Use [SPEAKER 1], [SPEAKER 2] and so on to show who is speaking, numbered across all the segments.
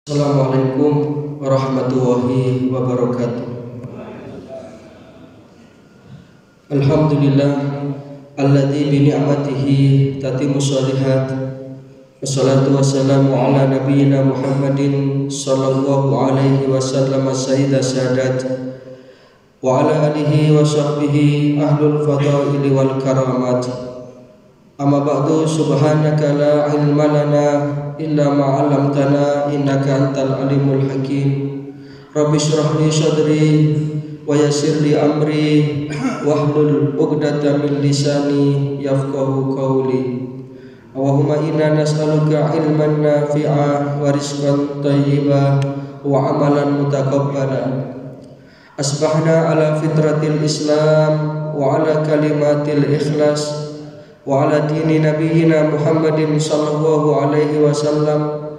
[SPEAKER 1] Assalamualaikum warahmatullahi wabarakatuh. Alhamdulillah alladzi bi ni'matihi tatimmu shalihat. Wassalatu wassalamu ala nabiyyina Muhammadin sallallahu alaihi wasallam sayyida sadat wa ala alihi wa sahbihi ahlul fadaili wal karamat. Amma ba'du, subhanaka la ilma lana illa ma 'allamtana innaka antal alimul hakim. Rabbi shrah li sadri wa yassir li amri wahlul 'uqdatam min lisani yafqahu qawli. Allahumma inna nas'aluka ilman nafi'a wa rizqan thayyiba wa amalan mutaqabbala. Asbahna ala fitratil Islam wa ala kalimatil ikhlas wa ala dini nabiyyina Muhammadin sallallahu alaihi wasallam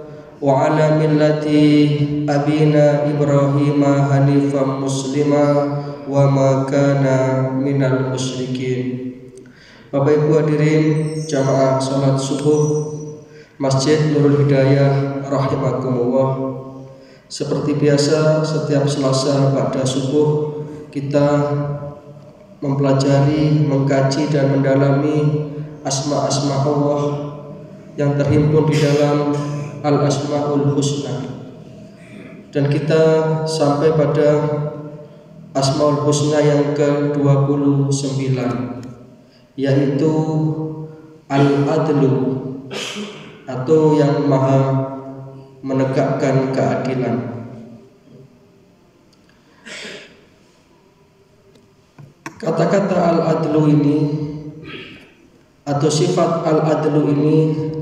[SPEAKER 1] wa ala millati abina Ibrahim hanifan muslima wa ma kana minal musyrikin. Bapak Ibu hadirin jamaah salat subuh Masjid Nurul Hidayah rahimakumullah. Seperti biasa setiap Selasa pada subuh kita mempelajari, mengkaji dan mendalami asma-asma Allah yang terhimpun di dalam Al-Asmaul Husna. Dan kita sampai pada Asmaul Husna yang ke-29, yaitu Al-Adlu, atau yang maha menegakkan keadilan. Kata-kata Al-Adlu ini atau sifat Al-Adlu ini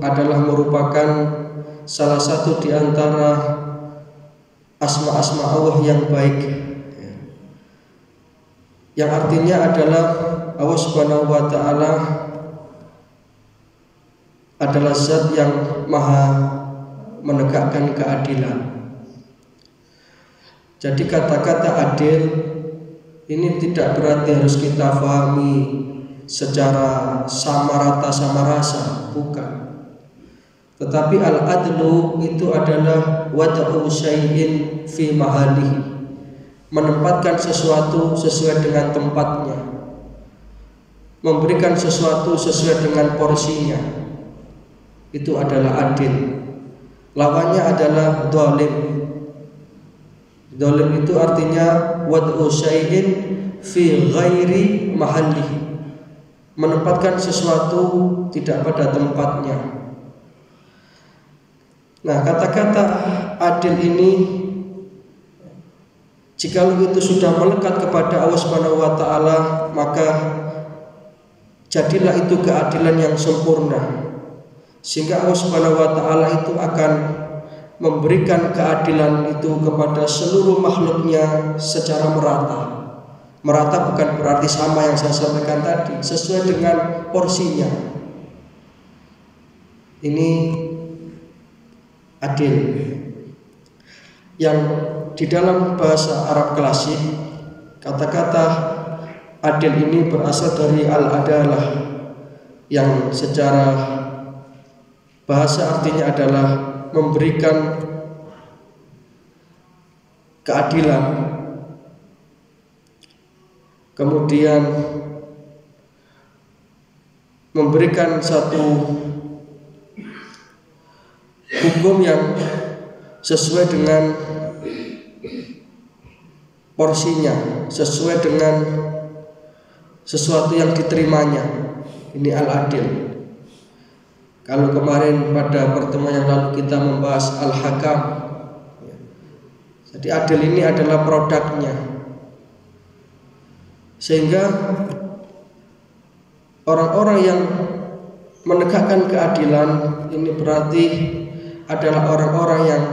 [SPEAKER 1] adalah merupakan salah satu di antara asma-asma Allah yang baik, yang artinya adalah Allah Subhanahu wa ta'ala adalah zat yang maha menegakkan keadilan. Jadi kata-kata adil ini tidak berarti harus kita pahami secara sama rata sama rasa, bukan. Tetapi al-adlu itu adalah wad'u syai'in fi mahalihi, menempatkan sesuatu sesuai dengan tempatnya, memberikan sesuatu sesuai dengan porsinya. Itu adalah adil. Lawannya adalah dhalim. Dhalim itu artinya wad'u syai'in fi ghairi mahalihi, menempatkan sesuatu tidak pada tempatnya. Nah, kata-kata adil ini jika itu sudah melekat kepada Allah Subhanahu wa ta'ala, maka jadilah itu keadilan yang sempurna, sehingga Allah Subhanahu wa ta'ala itu akan memberikan keadilan itu kepada seluruh makhluknya secara merata. Merata bukan berarti sama yang saya sampaikan tadi, sesuai dengan porsinya. Ini adil. Yang di dalam bahasa Arab klasik, kata-kata adil ini berasal dari al-adalah, yang secara bahasa artinya adalah memberikan keadilan, kemudian memberikan satu hukum yang sesuai dengan porsinya, sesuai dengan sesuatu yang diterimanya. Ini al-adil. Kalau kemarin pada pertemuan yang lalu kita membahas al-hakam, jadi adil ini adalah produknya. Sehingga orang-orang yang menegakkan keadilan ini berarti adalah orang-orang yang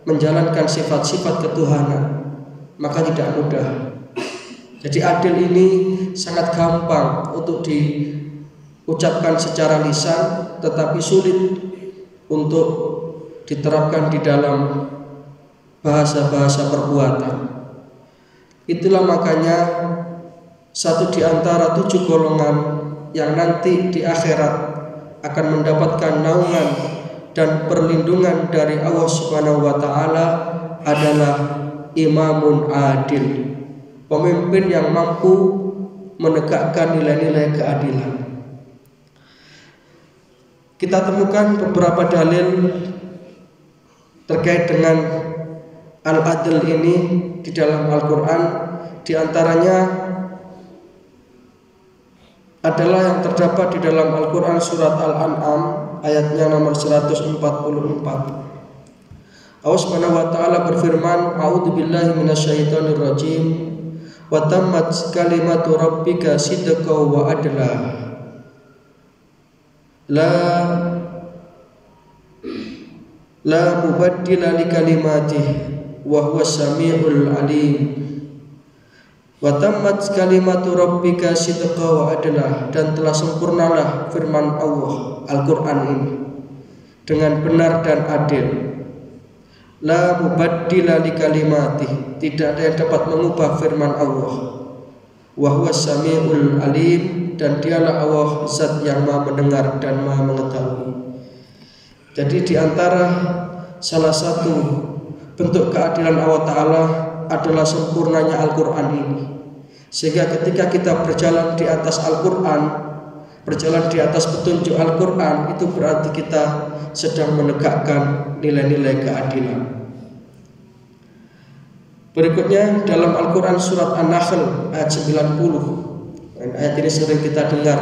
[SPEAKER 1] menjalankan sifat-sifat ketuhanan, maka tidak mudah. Jadi adil ini sangat gampang untuk diucapkan secara lisan, tetapi sulit untuk diterapkan di dalam bahasa-bahasa perbuatan. Itulah makanya satu di antara 7 golongan yang nanti di akhirat akan mendapatkan naungan dan perlindungan dari Allah Subhanahu wa taala adalah imamun adil, pemimpin yang mampu menegakkan nilai-nilai keadilan. Kita temukan beberapa dalil terkait dengan al-adl ini di dalam Al-Quran. Di antaranya adalah yang terdapat di dalam Al-Quran surat Al-An'am ayatnya nomor 144. Allah Subhanahu wa taala berfirman, a'udzubillahi minasyaitonir rajim, wa tammat kalimatu rabbika sidqan wa adla. La mubaddila li kalimatihi wa huwas samiul alim. Wa tammat kalimatu rabbika sidqan wa adla, dan telah sempurnalah firman Allah Al-Qur'an ini dengan benar dan adil. La mubaddila li kalimatihi, tidak ada yang dapat mengubah firman Allah. Wa huwas samiul alim, dan dialah Allah zat yang maha mendengar dan maha mengetahui. Jadi di antara salah satu bentuk keadilan Allah Ta'ala adalah sempurnanya Al-Quran ini. Sehingga ketika kita berjalan di atas Al-Quran, berjalan di atas petunjuk Al-Quran, itu berarti kita sedang menegakkan nilai-nilai keadilan. Berikutnya dalam Al-Quran surat An-Nahl ayat 90. Dan ayat ini sering kita dengar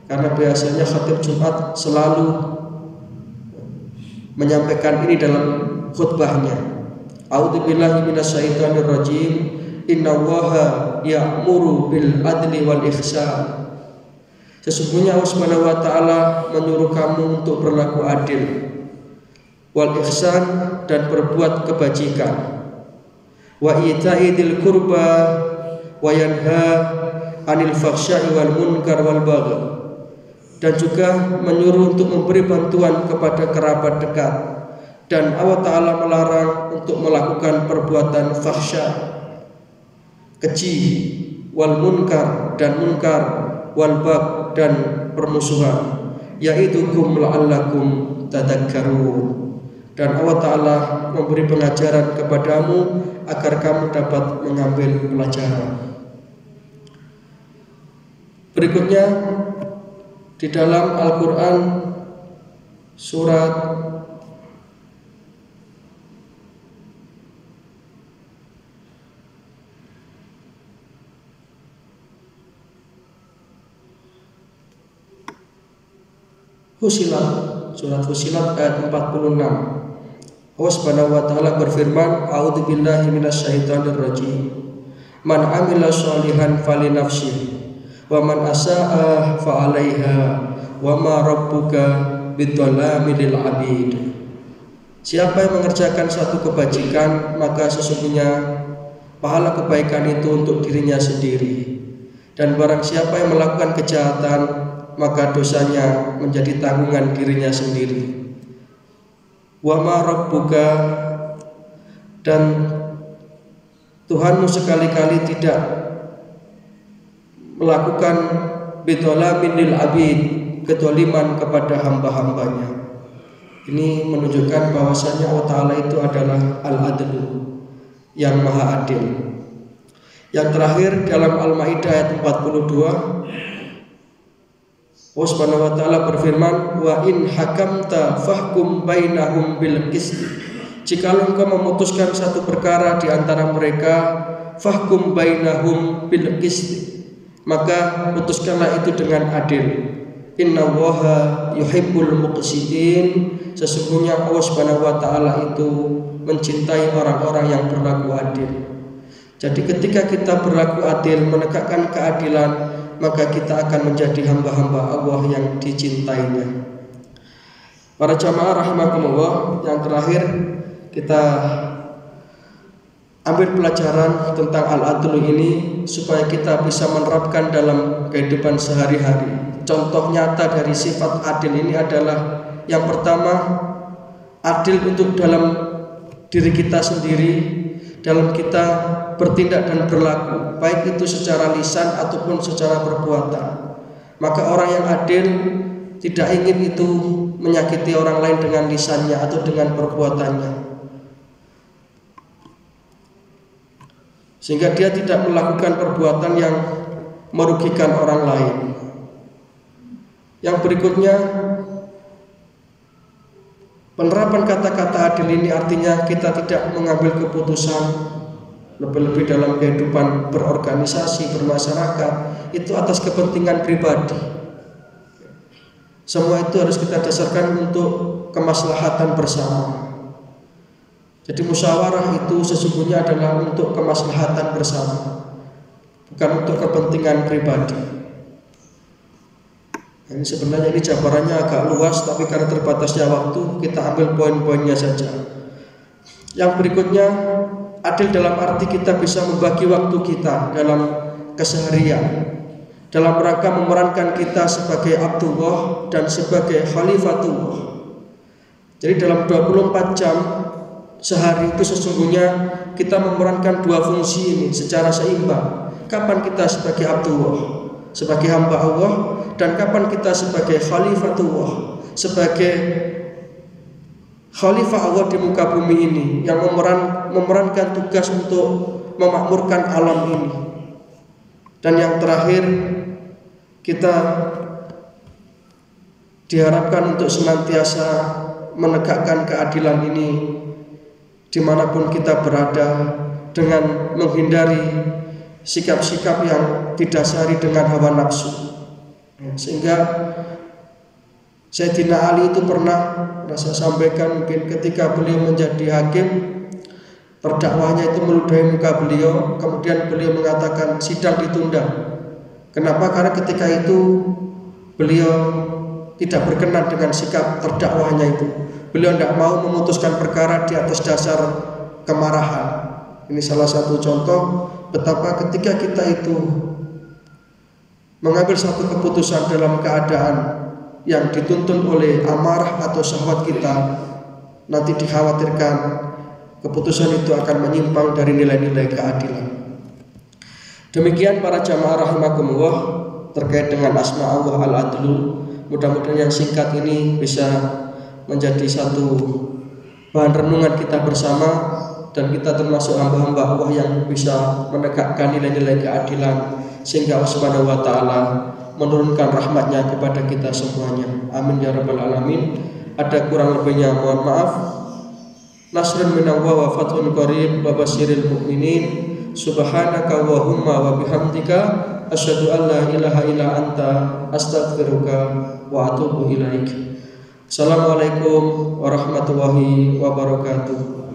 [SPEAKER 1] karena biasanya khatib Jumat selalu menyampaikan ini dalam khutbahnya. A'udzubillahi minasyaitonir rajim. Innallaha ya'muru bil adli wal ihsan. Sesungguhnya Allah Subhanahu wa taala menyuruh kamu untuk berlaku adil, wal ihsan, dan berbuat kebajikan, wa ita'i dzil qurba wa yanha 'anil fahsya'i wal munkar wal baghi, dan juga menyuruh untuk memberi bantuan kepada kerabat dekat, dan Allah Ta'ala melarang untuk melakukan perbuatan fahsya, keji, wal munkar, dan munkar, wal bagh, dan permusuhan, yaidukum la'allakum tadakkarun, dan Allah Ta'ala memberi pengajaran kepadamu agar kamu dapat mengambil pelajaran. Berikutnya di dalam Al-Quran surat Fussilat, surat Fussilat ayat 46. Allah Subhanahu wa taala berfirman, a'udzubillahi minasyaitonir rajim. Man 'amila sholihan falinafsihi wa man asaa fa 'alaiha wa ma rabbuka bidzallamil 'abid. Siapa yang mengerjakan satu kebajikan, maka sesungguhnya pahala kebaikan itu untuk dirinya sendiri, dan barang siapa yang melakukan kejahatan, maka dosanya menjadi tanggungan dirinya sendiri. Wa ma rabbuka, dan Tuhanmu sekali-kali tidak melakukan bidzalamin lil abid, kedzaliman kepada hamba-hambanya. Ini menunjukkan bahwasanya Allah Ta'ala itu adalah al-adlu, yang maha adil. Yang terakhir dalam Al-Maidah ayat 42, Allah Subhanahu wa taala berfirman, wa in hakamta fahkum bainahum bil qist. Jika engkau memutuskan satu perkara di antara mereka, fahkum bainahum bil qist, maka putuskanlah itu dengan adil. Innallaha yuhibbul muqsitin. Sesungguhnya Allah Subhanahu wa taala itu mencintai orang-orang yang berlaku adil. Jadi ketika kita berlaku adil, menegakkan keadilan, maka kita akan menjadi hamba-hamba Allah yang dicintainya. Para jamaah rahimakumullah, yang terakhir kita ambil pelajaran tentang al-adlu ini supaya kita bisa menerapkan dalam kehidupan sehari-hari. Contoh nyata dari sifat adil ini adalah yang pertama, adil untuk dalam diri kita sendiri, dalam kita bertindak dan berlaku, baik itu secara lisan ataupun secara perbuatan. Maka orang yang adil tidak ingin itu menyakiti orang lain dengan lisannya atau dengan perbuatannya, sehingga dia tidak melakukan perbuatan yang merugikan orang lain. Yang berikutnya, penerapan kata-kata adil ini artinya kita tidak mengambil keputusan, lebih-lebih dalam kehidupan berorganisasi, bermasyarakat, itu atas kepentingan pribadi. Semua itu harus kita dasarkan untuk kemaslahatan bersama. Jadi musyawarah itu sesungguhnya adalah untuk kemaslahatan bersama, bukan untuk kepentingan pribadi. Ini sebenarnya ini jabarannya agak luas, tapi karena terbatasnya waktu kita ambil poin-poinnya saja. Yang berikutnya, adil dalam arti kita bisa membagi waktu kita dalam keseharian, dalam rangka memerankan kita sebagai Abdullah dan sebagai Khalifatullah. Jadi dalam 24 jam sehari itu sesungguhnya kita memerankan dua fungsi ini secara seimbang. Kapan kita sebagai Abdullah, sebagai hamba Allah, dan kapan kita sebagai Khalifatullah, sebagai Khalifah Allah di muka bumi ini, yang memerankan tugas untuk memakmurkan alam ini. Dan yang terakhir, kita diharapkan untuk senantiasa menegakkan keadilan ini dimanapun kita berada, dengan menghindari sikap-sikap yang didasari dengan hawa nafsu. Sehingga Sayyidina Ali itu pernah saya sampaikan, mungkin ketika beliau menjadi hakim, terdakwahnya itu meludahi muka beliau, kemudian beliau mengatakan sidang ditunda. Kenapa? Karena ketika itu beliau tidak berkenan dengan sikap terdakwahnya itu. Beliau tidak mau memutuskan perkara di atas dasar kemarahan. Ini salah satu contoh betapa ketika kita itu mengambil satu keputusan dalam keadaan yang dituntun oleh amarah atau syahwat kita, nanti dikhawatirkan keputusan itu akan menyimpang dari nilai-nilai keadilan. Demikian para jamaah rahimakumullah terkait dengan asma Allah al-adlu. Mudah-mudahan yang singkat ini bisa menjadi satu bahan renungan kita bersama, dan kita termasuk hamba-hamba Allah yang bisa menegakkan nilai-nilai keadilan, sehingga Allah Subhanahu wa taala menurunkan rahmatnya kepada kita semuanya. Amin ya rabbal alamin. Ada kurang lebihnya mohon maaf. Nasrun minallah wa fathun qarib wa basyiril mu'minin. Subhanaka Allahumma wa bihamdika asyhadu an la ilaha illa anta astaghfiruka wa atubu ilaik. Assalamualaikum warahmatullahi wabarakatuh.